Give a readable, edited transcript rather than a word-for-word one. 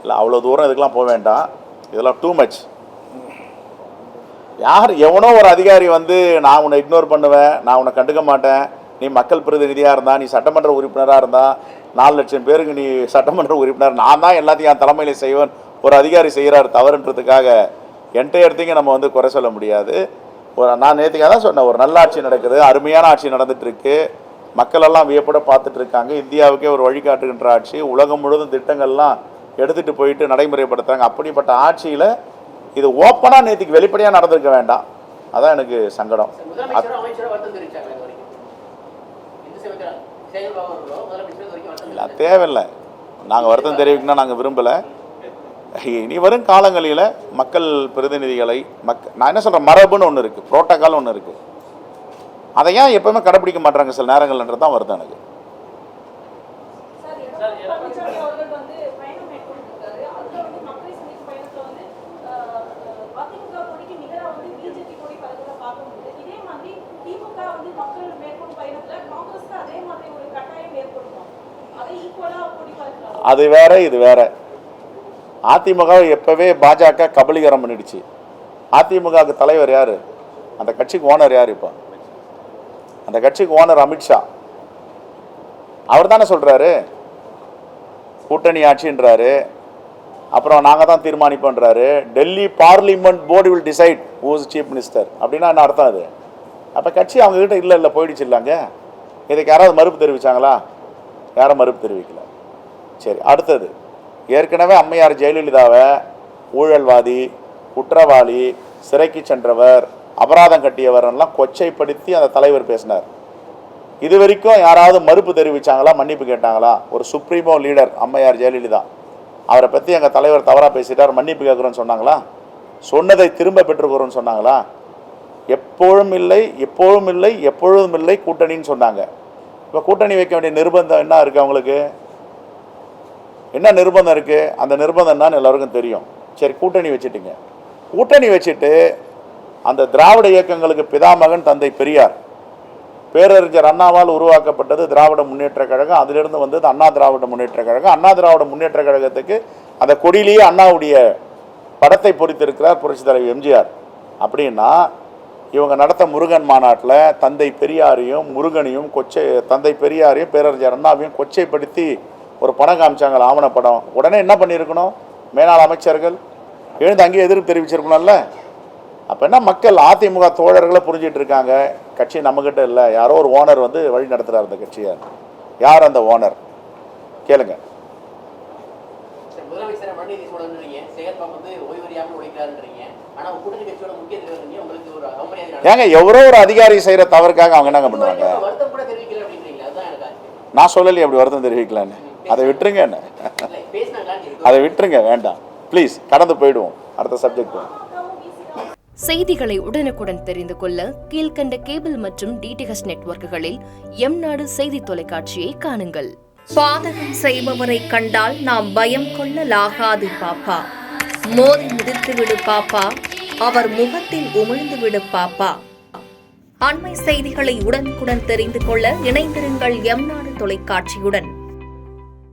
இல்லை அவ்வளோ தூரம் இதுக்கெலாம் போக வேண்டாம், இதெல்லாம் டூ மச். யார் எவனோ ஒரு அதிகாரி வந்து நான் உன்னை இக்னோர் பண்ணுவேன், நான் உன்னை கண்டுக்க மாட்டேன், நீ மக்கள் பிரதிநிதியாக இருந்தா, நீ சட்டமன்ற உறுப்பினராக இருந்தா, 4 லட்சம் பேருக்கு நீ சட்டமன்ற உறுப்பினர், நான் தான் எல்லாத்தையும் என் தலைமையில் செய்வேன், ஒரு அதிகாரி செய்கிறார் தவறுன்றதுக்காக என்டையர் திங்கை நம்ம வந்து குறை சொல்ல முடியாது. நான் நேற்றுக்காக தான் சொன்னேன், ஒரு நல்ல ஆட்சி நடக்குது, அருமையான ஆட்சி நடந்துகிட்ருக்கு, மக்களெல்லாம் வியப்பட பார்த்துட்டு இருக்காங்க, இந்தியாவுக்கே ஒரு வழிகாட்டுகின்ற ஆட்சி, உலகம் முழுவதும் திட்டங்கள்லாம் எடுத்துகிட்டு போயிட்டு நடைமுறைப்படுத்துகிறாங்க. அப்படிப்பட்ட ஆட்சியில் இது ஓப்பனாக நேற்றுக்கு வெளிப்படையாக நடந்திருக்க வேண்டாம், அதான் எனக்கு சங்கடம். இல்லை தேவையில்லை, நாங்கள் வருத்தம் தெரிவிக்கணும்னா நாங்கள் விரும்பலை. இனி வரும் காலங்களில் மக்கள் பிரதிநிதிகளை நான் என்ன சொல்கிறேன், மரபுன்னு ஒன்று இருக்குது, புரோட்டோக்கால் ஒன்று இருக்குது, அதை ஏன் எப்போவுமே கடைப்பிடிக்க மாட்டாங்க சில நேரங்கள்ன்றது தான் வருது எனக்கு. அது வேற இது வேற. அதிமுக எப்பவே பாஜக கபலீகரம் பண்ணிடுச்சு. அதிமுகவுக்கு தலைவர் யாரு, அந்த கட்சிக்கு ஓனர் யார்? இப்போ அந்த கட்சிக்கு ஓனர் அமித்ஷா, அவர் தானே சொல்றாரு கூட்டணி ஆட்சின்றாரு, அப்புறம் நாங்கள் தான் தீர்மானிப்போன்றாரு. Delhi parliament board will decide who is chief minister அப்படின்னா என்ன அர்த்தம் அது? அப்போ கட்சி அவங்ககிட்ட இல்லை போயிடுச்சு இல்லைங்க. இதுக்கு யாராவது மறுப்பு தெரிவித்தாங்களா? யாரும் மறுப்பு தெரிவிக்கல. சரி, அடுத்தது, ஏற்கனவே அம்மையார் ஜெயலலிதாவை ஊழல்வாதி, குற்றவாளி, சிறைக்கு சென்றவர், அபராதம் கட்டியவரெல்லாம் கொச்சைப்படுத்தி அந்த தலைவர் பேசினார். இது வரைக்கும் யாராவது மறுப்பு தெரிவித்தாங்களா, மன்னிப்பு கேட்டாங்களா? ஒரு சுப்ரீமோ லீடர் அம்மையார் ஜெயலலிதா, அவரை பற்றி எங்கள் தலைவர் தவறாக பேசிட்டார், மன்னிப்பு கேட்குறோன்னு சொன்னாங்களா? சொன்னதை திரும்ப பெற்றுக்கிறோன்னு சொன்னாங்களா? எப்பொழுதும் இல்லை, எப்பொழுதும் இல்லை கூட்டணின்னு சொன்னாங்க. இப்போ கூட்டணி வைக்க வேண்டிய நிர்பந்தம் என்ன இருக்குது? அவங்களுக்கு என்ன நிர்பந்தம் இருக்குது? அந்த நிர்பந்தம் என்னன்னு எல்லாருக்கும் தெரியும். சரி, கூட்டணி வச்சுட்டிங்க. கூட்டணி வச்சுட்டு அந்த திராவிட இயக்கங்களுக்கு பிதாமகன் தந்தை பெரியார், பேரறிஞர் அண்ணாவால் உருவாக்கப்பட்டது திராவிட முன்னேற்ற கழகம், அதிலிருந்து வந்தது அண்ணா திராவிட முன்னேற்ற கழகம். அண்ணா திராவிட முன்னேற்ற கழகத்துக்கு அந்த கொடியிலேயே அண்ணாவுடைய படத்தை பொறித்திருக்கிறார் புரட்சித் தலைவர் எம்ஜிஆர். அப்படின்னா இவங்க நடத்த முருகன் மாநாட்டில் தந்தை பெரியாரையும் முருகனையும் தந்தை பெரியாரையும் பேரறிஞர் அண்ணாவையும் கொச்சைப்படுத்தி ஒரு படம் காமிச்சாங்க, ஆவணப்படம். உடனே என்ன பண்ணியிருக்கணும்? மேலாள் அமைச்சர்கள் எழுந்து அங்கேயே எதிர்ப்பு தெரிவிச்சிருக்கணும்ல. அப்போ என்ன, மக்கள் அதிமுக தோழர்களை புரிஞ்சிட்டு இருக்காங்க, கட்சி நம்மக்கிட்ட இல்லை, யாரோ ஒரு ஓனர் வந்து வழி நடத்துகிறார் அந்த கட்சியை. யார் அந்த ஓனர் கேளுங்க. ஏங்க எவரோ ஒரு அதிகாரி செய்கிற தவறுக்காக அவங்க என்னங்க பண்ணுவாங்க? நான் சொல்லலையே அப்படி வருத்தம் தெரிவிக்கலான்னு. அதை விட்டுருங்க, என்ன அதை விட்டுருங்க, வேண்டாம் ப்ளீஸ், கடந்து போயிடுவோம் அடுத்த சப்ஜெக்ட். செய்திகளை உடனுக்குடன் தெரிந்து கொள்ள கீழ்கண்ட கேபிள் மற்றும் டிடிஹெச் நெட்வொர்க்குகளில் எம்நாடு செய்தி தொலைக்காட்சியை காணுங்கள். பாதகம் செய்பவரை கண்டால் நாம் பயம் கொள்ளலாகாது பாப்பா, மோதி மிதித்துவிடு பாப்பா, அவர் முகத்தில் உமிழ்ந்து விடு பாப்பா. அண்மை செய்திகளை உடனுக்குடன் தெரிந்து கொள்ள இணைந்திருங்கள் எம்நாடு தொலைக்காட்சியுடன்.